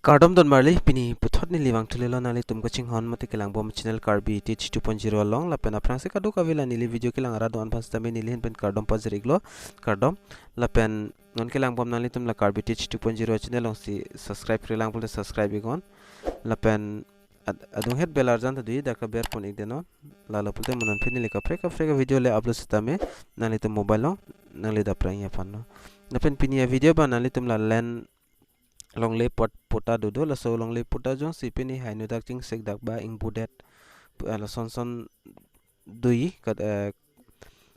Kardom don marley pini puthot ni liwang tulelo nali tum coaching hon mate kelang bom channel Karbi teach 2.0 long la pen aprang se kadu kavila nili video kelang ara don pas tame nili pen Kardom pas riglo Kardom la pen non kelang bom nali tum la Karbi teach 2.0 channel long si subscribe kelang pun subscribe igon la pen adung het belar jan tadi da ka ber pon ikdeno la la pulte monon pini le kapre ka video le upload setame nali tum mobile long nali da prang ya panno la pen pini ya video ba nali tum la len Longle Patta dodo la so Longle Patta jong si pini hainu dak ting sek dak ba ing budet la son dui kat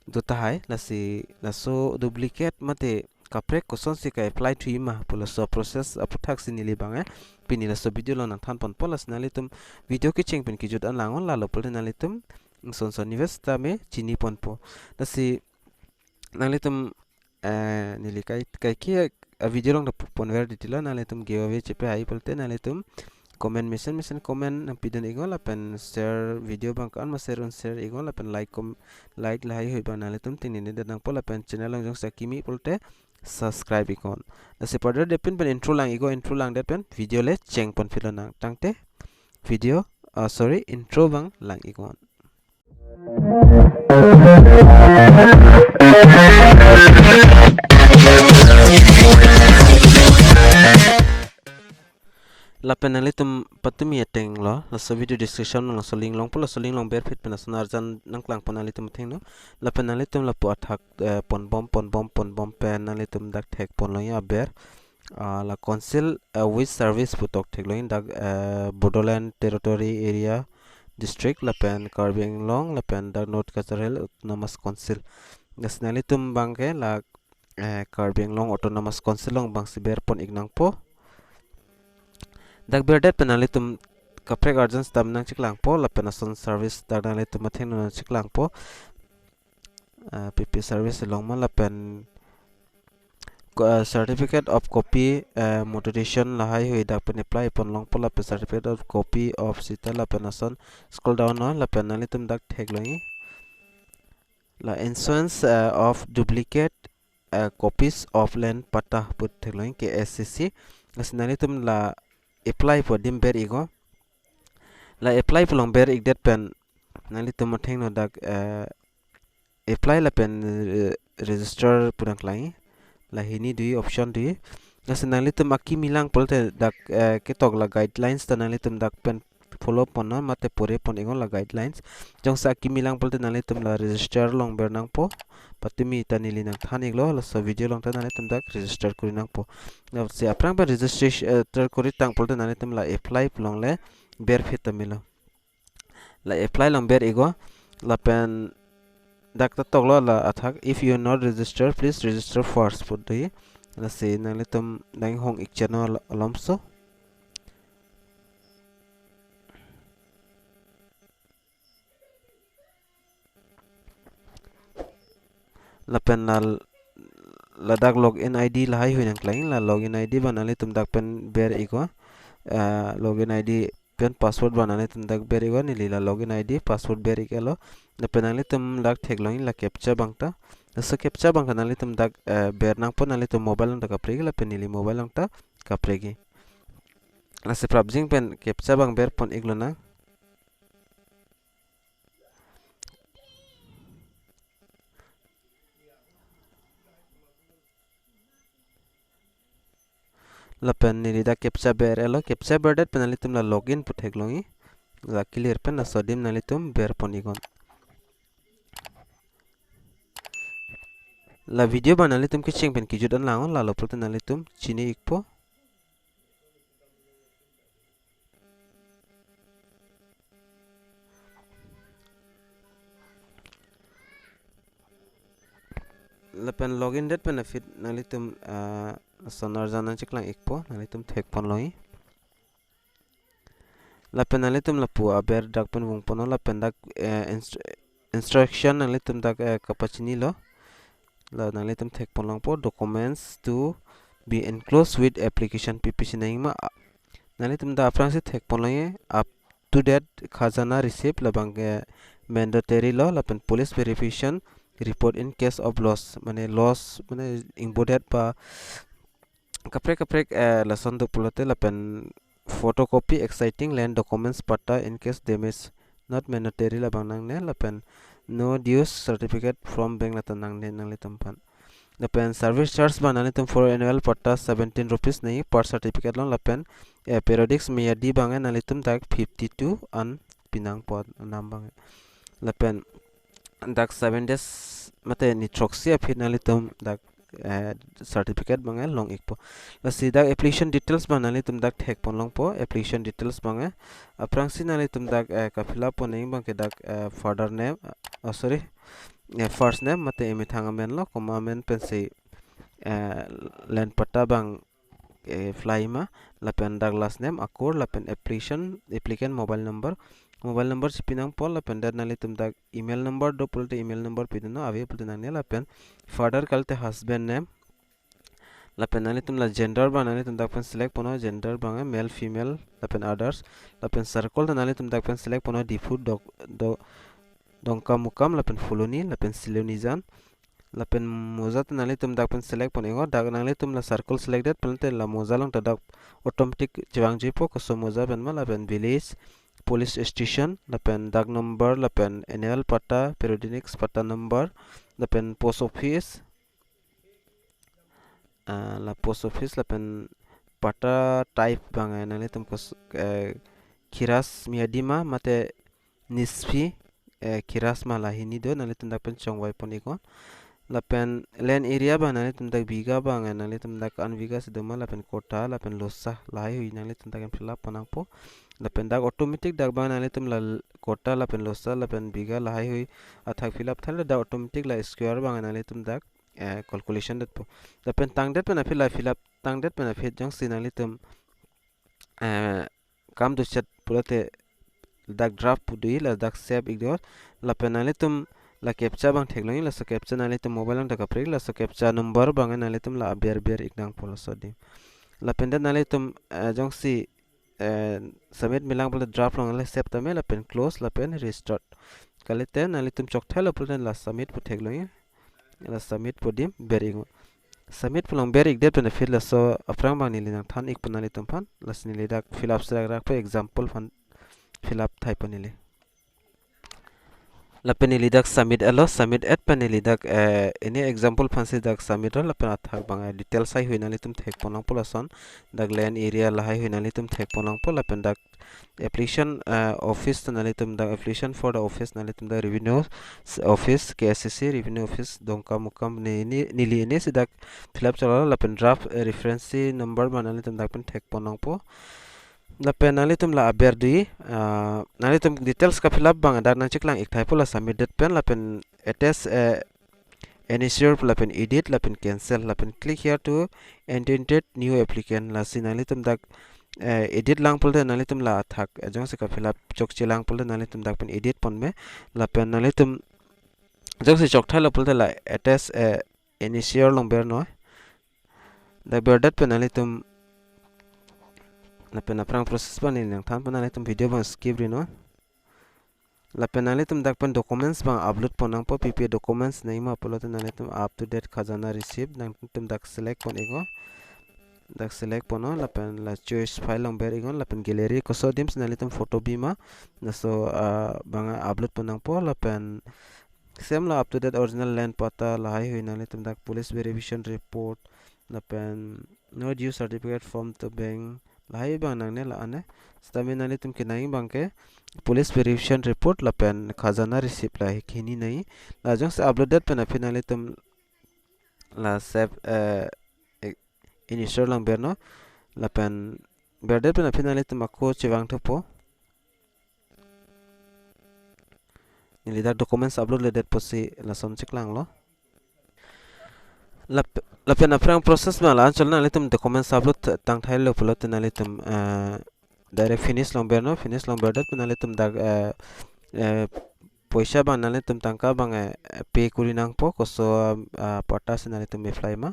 dota hai la si la so duplicate mate kapre Koson si ka apply to ima pula so process APHUTHAK sinili bang pini la so video lo nang than pon polas nalitum video ki cheng pin ki jut an langon la lo pul nalitum son universita me chini pon po la si nalitum nili kai ki video long pon ver ditila nalitum giveaway chepe ai pulte nalitum comment mission comment nang pidon igol la pen share video bang kan ma share on share igol la pen like la hai hoi bang nalitum tinini dadang pola pen channel long jong sakimi pulte subscribe ikon la se pada depin pen intro lang igo intro lang depen video le cheng pon filona tangte video sorry intro bang lang ikon la penalitum patumi ateng lo la so video description la so link long pula so link long ber fit pena sonar jan nangklang penalitum theng no la penalitum la PAKLANG pon bom penalitum dak thek pon lo ya ber la council with service putok thek lo dak Bodoland territory area district la pen Karbi Anglong la pen dak North Cultural autonomous council nationalitum bangke la Karbi Anglong autonomous council long bang si ber pon ignang po dak berdet penalitum kapre guardians tam nang chiklang po la penason service dak nalitum matheng nang chiklang po pp service long ma la pen certificate of copy motivation la hai hoi dak pen apply pon long po la pen certificate of copy of sita la penason scroll down no la penalitum dak thek longi la insurance of duplicate copies of land patta put thek longi ke scc nationalitum la apply for dim ber igo la apply for long ber igdet pen nali tum theng no dak apply la pen register purang lai la hini dui option dui nationally tum akki milang polte dak ketok la guidelines tanali tum dak pen follow ponna mate pore pon igo la guidelines jong sa akki milang polte nali tum la register long ber nang po patimi tanili nang thanik lo la so video long tanali tum dak register kuri nang po na se aprang ba registration kuri tang polte nali tum la apply long le ber fitamilo la apply long ber igo la pen dak ta toklo la athak if you not register please register first put dei la se nali tum dang hong ik channel alomso la pen la dak login id la hai huinang klaing la login id banali tum dak pen ber igo login id pen password banali tum dak ber igo ni la login id password ber igelo la penali tum dak thekloin la captcha bangta so captcha bang kanali tum dak ber nang pon nali tum mobile nang kapregi la penili mobile nang ta kapregi la se prabjing pen captcha bang ber pon iglona la pen ni da captcha ber elo captcha ber dat penali tum la login put heglongi la clear pen la sodim nali tum ber pon igon la video banali tum kiching pen kijudan langon la lo prote nali tum chini ikpo la pen login dat pen fit nali tum sonar janan chiklang ikpo nali tum thek pon loi la pen nali tum la pu aber dak pen wung pono la pen dak instruction nali tum dak kapachini lo la nali tum thek pon long po documents to be enclosed with application ppc naing ma nali tum da aprang se thek pon loi up to date khazana receipt la bang mandatory lo la pen police verification report in case of loss mane loss mane ingbodet pa kaprek lason do pulote lapen photocopy exciting land documents patta in case damage not mandatory la bang nang ne lapen no dues certificate from bank la tanang ne nang le tampan lapen service charge banane tum for annual patta 17 rupees nei per certificate lon lapen periodics miyadi bange nalitum dak 52 an pinang pod nam bange lapen dak 7 days mate ni troxia finalitum dak certificate bange long ikpo la sida application details banali tum dak thek pon long po application details bange aprang sinali tum dak ka fill up pon bang ke dak father name sorry first name mate emi thanga men lo koma men pensi land patta bang fly ma lapen dak last name akur lapen applicant mobile number sipinang pol lapen dat nali tum dak email number do pulte email number pidino ave pulte nang ne lapen father kalte husband name lapen nali tum la gender ba nali tum dak pen select pono gender bang male female lapen others lapen circle nali tum dak pen select pono default do dongkam mukam lapen fuloni lapen silonizan lapen moza nali tum dak pen select pon ingo dak nali tum la circle selected pelte la moza long dak automatic jwang jipo ko so moza ben ma lapen village police station lapen dak number lapen annual pata periodics pata number lapen post office la post office lapen pata type bang nali tum ko kiras miadima mate nisfi kiras malahini do nali tum dak pen chongwai pon ikon lapen land area ba nali tum dak biga ba nali tum dak an biga sidoma lapen kota lapen losa lai hui nali tum dak fill up panang po lapen dak automatic dak ba nali tum la kota lapen losa lapen biga lai hui athak fill up thale dak automatic la square ba nali tum dak calculation dat po lapen tang dat na fill up tang dat na fit jang sinali tum kam du chat purote dak draft pudui la dak save igdor lapen nali tum la captcha bang theklong la so captcha nali tum mobile ang taka prek la so captcha number bang nali tum la ber ikdang polo so dim la penda nali tum jong si submit milang polo draft long la save tame la pen close la pen restart kalite nali tum chok thela polo la submit pu theklong la submit pu dim beringo submit pulong berik det pen fit la so aprang bang nili nang than ik punali tum phan la snili dak fill up srak rak pe example phan fill up type punili la penili dak submit alo submit at penili dak any example fancy dak submit la pen athak bang details sai hoina li tum thek ponang pola son dak land area la hai hoina li tum thek ponang pola pen dak application office na li tum dak application for the office na li tum dak revenue office KSC revenue office dongka mukam nili ne sidak fill up chala la pen draft reference number man li tum dak pen thek ponang po lapen nali tum la aber dui nali tum details ka fill up bang dak nang chiklang ik thai pola submit dat pen lapen attach initial lapen edit lapen cancel lapen click here to intended new applicant la sinali tum dak edit lang pola nali tum la thak jong se ka fill up chok chilang pola nali tum dak pen edit pon me lapen nali tum jong se chok thala pola la attach initial long ber no dak ber dat pen nali tum lapen aprang proses ban ini yang tan panali tum video bang skip rino lapen nali tum dak pen documents bang upload ponang po pp documents nei ma upload nali tum up to date khazana receive nang tum dak select pon ego dak select pono lapen la choice file long ber ego lapen gallery ko so dims nali tum photo bima na so bang upload ponang po lapen same la up to date original land pata la hai hui nali tum dak police verification report lapen no due certificate from the bank lahai bang nang ne la ane stami nali tum kinai bang ke police verification report la pen khazana receipt la khini nai la jong se uploaded pen finally tum la save initial lang berno la pen berde pen finally tum ako chiwang thopo ni da documents upload le det posi la som chiklang lo la pen aprang process ma la chalna le tum documents upload tang thai lo pulot na le tum direct finish long berno finish long berdat na le tum dag poisa bang na le tum tangka bang pay kuri nang po koso patas na le tum apply ma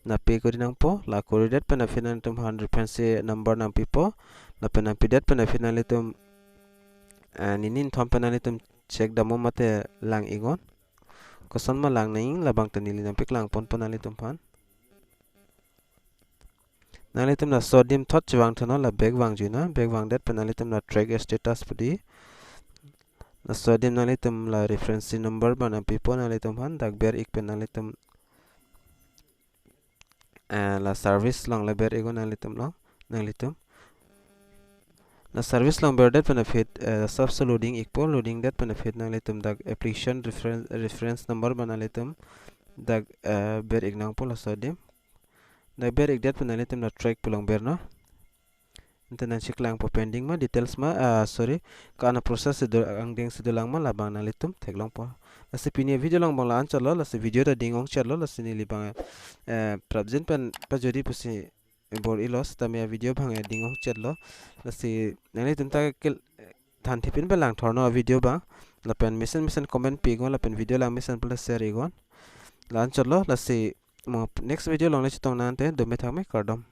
na pay kuri nang po la kuri dat pen finan tum 100% number nang pipo la pen pidat pen finally tum ninin thom pen le tum check damo mate lang igon Koson ma lang naing labang tanili ng piklang pon panali tumpan nalitum na sodium thot chwang thano la bag wang juna bag wang dat penalitum na track status pudi na sodium nalitum la reference number bana pipo nalitum han dak ber ik penalitum la service long la ber ego nalitum long nalitum na service long ber dat benefit subs loading ikpo loading dat benefit nalitum dak application reference number bana litum dak ber ik nang pola sodium dak ber ik dat penalitum na track pulang ber no internet siklang po pending ma details ma sorry kana process se ang ding se lang ma labang nalitum theklong po la se pini video lang bang la an chalo la se video da ding ong chalo la se ni libang prabjin pen pa jodi pusi bor ilos tamya video bang ding ong chalo la se nalitum ta kel than thipin ba lang thorno video ba la pen mission comment pi gon la pen video lang mission plus share igon la an chalo la se next video long le chitong nan te do me thame kardom